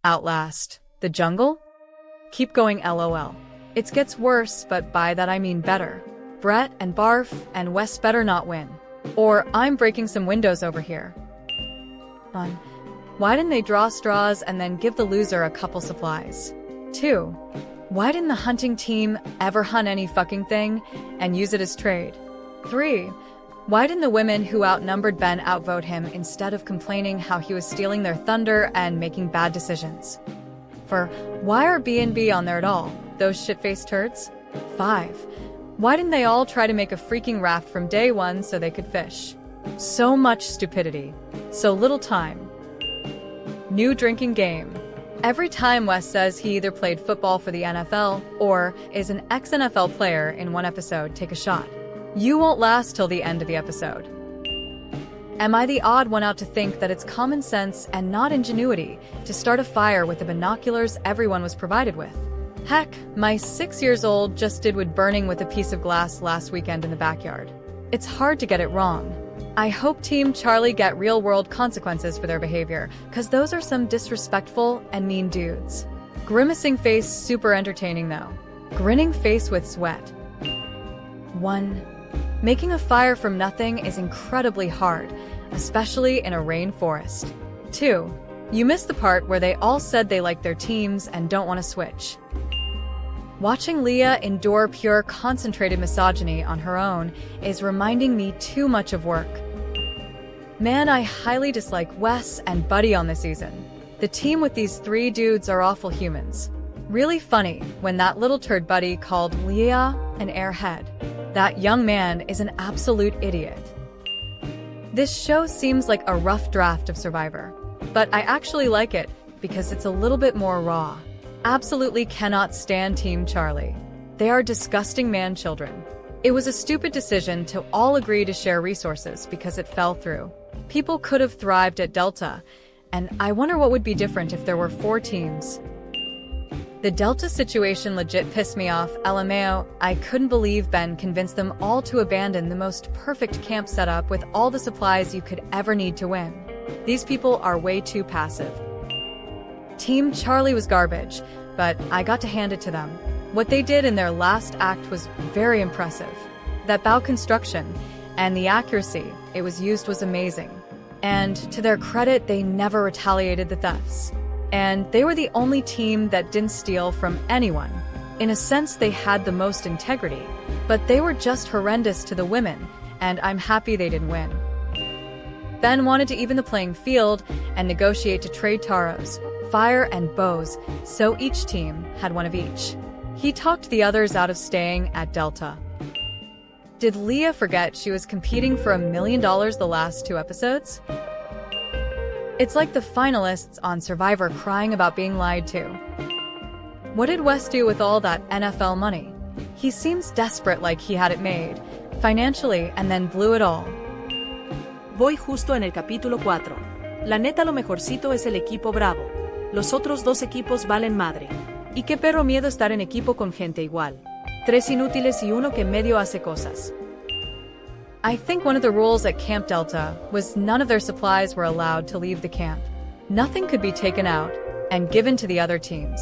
Outlast. The jungle? Keep going LOL. It gets worse, but by that I mean better. Brett and Barf and Wes better not win. Or I'm breaking some windows over here. Fun. Why didn't they draw straws and then give the loser a couple supplies? 2. Why didn't the hunting team ever hunt any fucking thing and use it as trade? 3. Why didn't the women who outnumbered Ben outvote him instead of complaining how he was stealing their thunder and making bad decisions? 4. Why are B&B on there at all, those shit-faced turds? 5. Why didn't they all try to make a freaking raft from day one so they could fish? So much stupidity. So little time. New drinking game. Every time Wes says he either played football for the NFL or is an ex-NFL player in one episode, take a shot. You won't last till the end of the episode. Am I the odd one out to think that it's common sense and not ingenuity to start a fire with the binoculars everyone was provided with? Heck, my 6-year-old just did wood burning with a piece of glass last weekend in the backyard. It's hard to get it wrong. I hope Team Charlie get real-world consequences for their behavior, cause those are some disrespectful and mean dudes. Grimacing face super entertaining though. Grinning face with sweat. 1. Making a fire from nothing is incredibly hard, especially in a rainforest. 2. You missed the part where they all said they like their teams and don't want to switch. Watching Leah endure pure concentrated misogyny on her own is reminding me too much of work. Man, I highly dislike Wes and Buddy on this season. The team with these 3 dudes are awful humans. Really funny when that little turd Buddy called Leah an airhead. That young man is an absolute idiot. This show seems like a rough draft of Survivor, but I actually like it because it's a little bit more raw. Absolutely cannot stand Team Charlie. They are disgusting man-children. It was a stupid decision to all agree to share resources because it fell through. People could have thrived at Delta, and I wonder what would be different if there were 4 teams. The Delta situation legit pissed me off. LMAO, I couldn't believe Ben convinced them all to abandon the most perfect camp setup with all the supplies you could ever need to win. These people are way too passive. Team Charlie was garbage, but I got to hand it to them. What they did in their last act was very impressive. That bow construction and the accuracy it was used was amazing. And to their credit, they never retaliated the thefts. And they were the only team that didn't steal from anyone. In a sense, they had the most integrity, but they were just horrendous to the women, and I'm happy they didn't win. Ben wanted to even the playing field and negotiate to trade taros, fire, and bows, so each team had one of each. He talked the others out of staying at Delta. Did Leah forget she was competing for $1 million the last 2 episodes? It's like the finalists on Survivor crying about being lied to. What did Wes do with all that NFL money? He seems desperate, like he had it made, financially, and then blew it all. Voy justo en el capítulo 4. La neta lo mejorcito es el equipo bravo. Los otros 2 equipos valen madre. Y qué perro miedo estar en equipo con gente igual. 3 inútiles y uno que medio hace cosas. I think one of the rules at Camp Delta was none of their supplies were allowed to leave the camp. Nothing could be taken out and given to the other teams.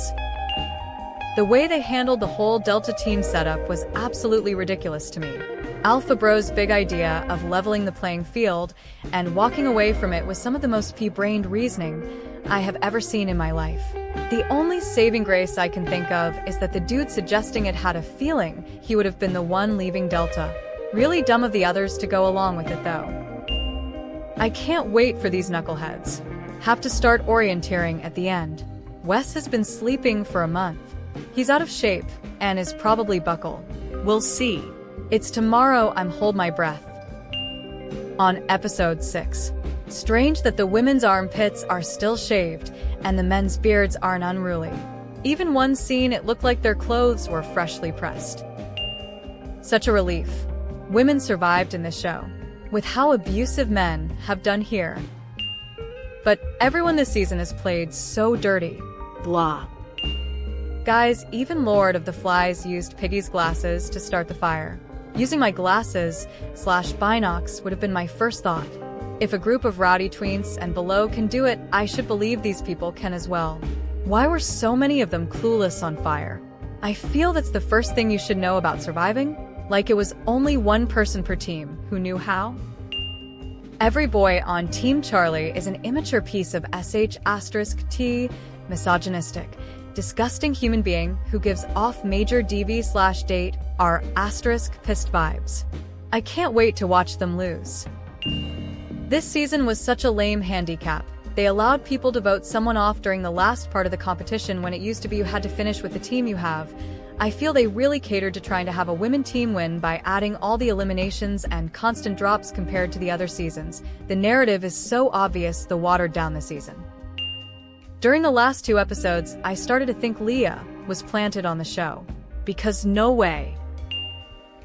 The way they handled the whole Delta team setup was absolutely ridiculous to me. Alpha Bro's big idea of leveling the playing field and walking away from it was some of the most pea-brained reasoning I have ever seen in my life. The only saving grace I can think of is that the dude suggesting it had a feeling he would have been the one leaving Delta. Really dumb of the others to go along with it though. I can't wait for these knuckleheads. Have to start orienteering at the end. Wes has been sleeping for a month. He's out of shape and is probably buckle. We'll see. It's tomorrow. I'm hold my breath. On episode 6. Strange that the women's armpits are still shaved and the men's beards aren't unruly. Even one scene it looked like their clothes were freshly pressed. Such a relief. Women survived in this show, with how abusive men have done here. But everyone this season has played so dirty. Blah. Guys, even Lord of the Flies used Piggy's glasses to start the fire. Using my glasses / binocs would have been my first thought. If a group of rowdy tweens and below can do it, I should believe these people can as well. Why were so many of them clueless on fire? I feel that's the first thing you should know about surviving, like it was only one person per team who knew how. Every boy on Team Charlie is an immature piece of sh*t, misogynistic, disgusting human being who gives off major DV/date our *pissed vibes. I can't wait to watch them lose. This season was such a lame handicap. They allowed people to vote someone off during the last part of the competition when it used to be you had to finish with the team you have. I feel they really catered to trying to have a women team win by adding all the eliminations and constant drops compared to the other seasons. The narrative is so obvious the watered down the season. During the last 2 episodes, I started to think Leah was planted on the show. Because no way